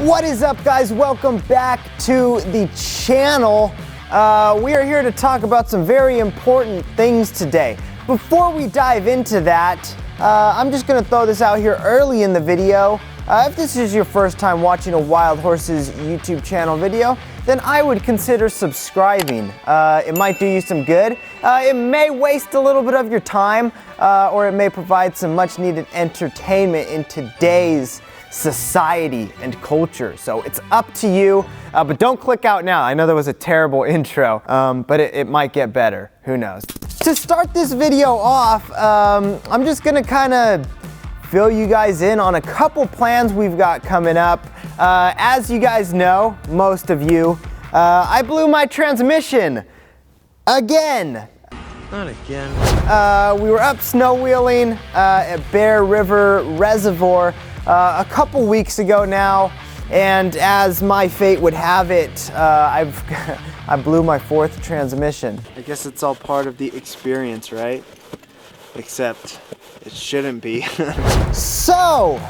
What is up, guys? Welcome back to the channel. We are here to talk about some very important things today. Before we dive into that, I'm just going to throw this out here early in the video. If this is your first time watching a Wild Horses YouTube channel video, then I would consider subscribing. It might do you some good. It may waste a little bit of your time, or it may provide some much needed entertainment in today's society and culture. So it's up to you, but don't click out now. I know that was a terrible intro, but it might get better. Who knows? To start this video off, I'm just gonna kind of fill you guys in on a couple plans we've got coming up. As you guys know, most of you, I blew my transmission again. Not again. We were up snow wheeling at Bear River Reservoir a couple weeks ago now, and as my fate would have it, I blew my fourth transmission. I guess it's all part of the experience, right? Except it shouldn't be. So,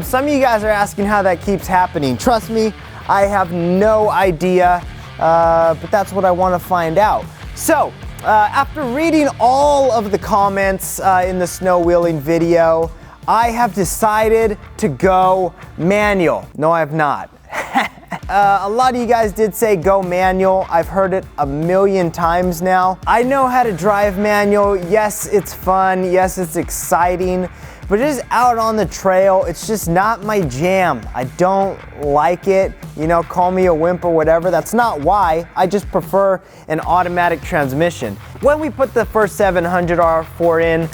some of you guys are asking how that keeps happening. Trust me, I have no idea, but that's what I want to find out. So, after reading all of the comments in the snow wheeling video, I have decided to go manual. No, I have not. A lot of you guys did say go manual. I've heard it a million times now. I know how to drive manual. Yes, it's fun. Yes, it's exciting. But just out on the trail, it's just not my jam. I don't like it. You know, call me a wimp or whatever. That's not why. I just prefer an automatic transmission. When we put the first 700 R4 in,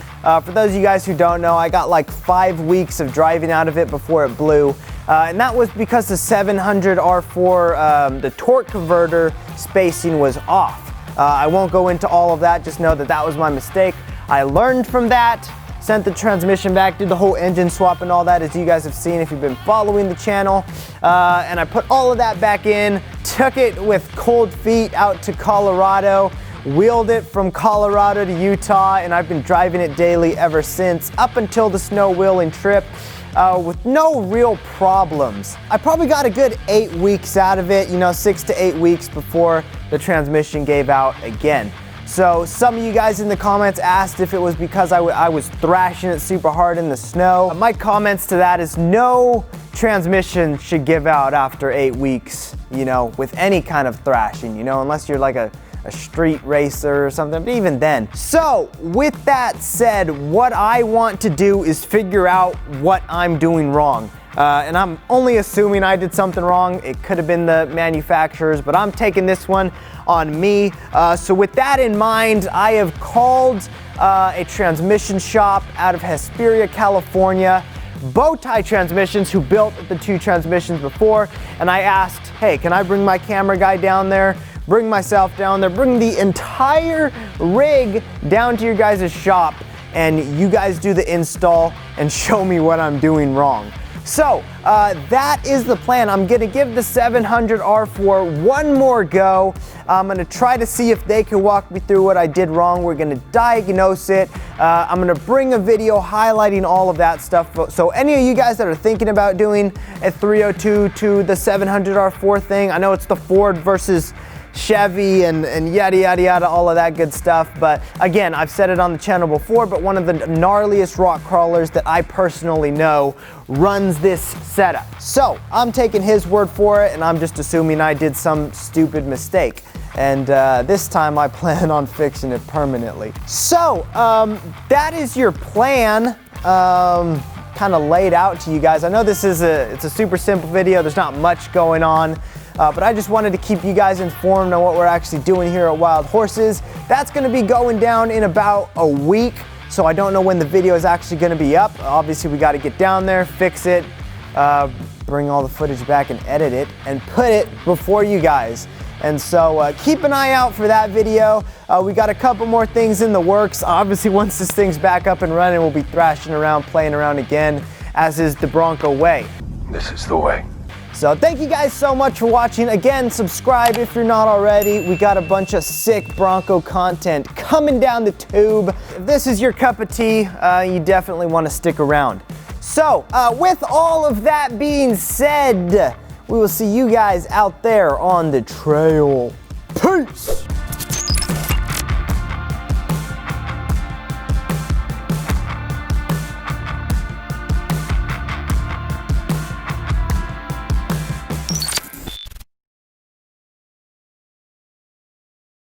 for those of you guys who don't know, I got like 5 weeks of driving out of it before it blew. And that was because the 700 R4, the torque converter spacing was off. I won't go into all of that, just know that that was my mistake. I learned from that, sent the transmission back, did the whole engine swap and all that, as you guys have seen if you've been following the channel. And I put all of that back in, took it with cold feet out to Colorado, wheeled it from Colorado to Utah, and I've been driving it daily ever since, up until the snow wheeling trip. With no real problems. I probably got a good 8 weeks out of it, you know, 6 to 8 weeks before the transmission gave out again. So some of you guys in the comments asked if it was because I was thrashing it super hard in the snow. My comments to that is no transmission should give out after 8 weeks, you know, with any kind of thrashing, you know, unless you're like a street racer or something, but even then. So with that said, what I want to do is figure out what I'm doing wrong. And I'm only assuming I did something wrong. It could have been the manufacturers, but I'm taking this one on me. So with that in mind, I have called a transmission shop out of Hesperia, California, Bowtie Transmissions, who built the 2 transmissions before, and I asked, hey, can I bring my camera guy down there? Bring myself down there, bring the entire rig down to your guys' shop, and you guys do the install and show me what I'm doing wrong. So that is the plan. I'm gonna give the 700 R4 one more go. I'm gonna try to see if they can walk me through what I did wrong. We're gonna diagnose it. I'm gonna bring a video highlighting all of that stuff. So any of you guys that are thinking about doing a 302 to the 700 R4 thing, I know it's the Ford versus Chevy and yada yada yada, all of that good stuff, but again, I've said it on the channel before, but one of the gnarliest rock crawlers that I personally know runs this setup. So I'm taking his word for it, and I'm just assuming I did some stupid mistake, and this time I plan on fixing it permanently. So that is your plan, kind of laid out to you guys. I know this is it's a super simple video. There's not much going on. But I just wanted to keep you guys informed on what we're actually doing here at Wild Horses. That's going to be going down in about a week, so I don't know when the video is actually going to be up. Obviously, we got to get down there, fix it, bring all the footage back and edit it, and put it before you guys. And so keep an eye out for that video. We got a couple more things in the works. Obviously, once this thing's back up and running, we'll be thrashing around, playing around again, as is the Bronco way. This is the way. So thank you guys so much for watching. Again, subscribe if you're not already. We got a bunch of sick Bronco content coming down the tube. If this is your cup of tea, you definitely want to stick around. So with all of that being said, We will see you guys out there on the trail. Peace!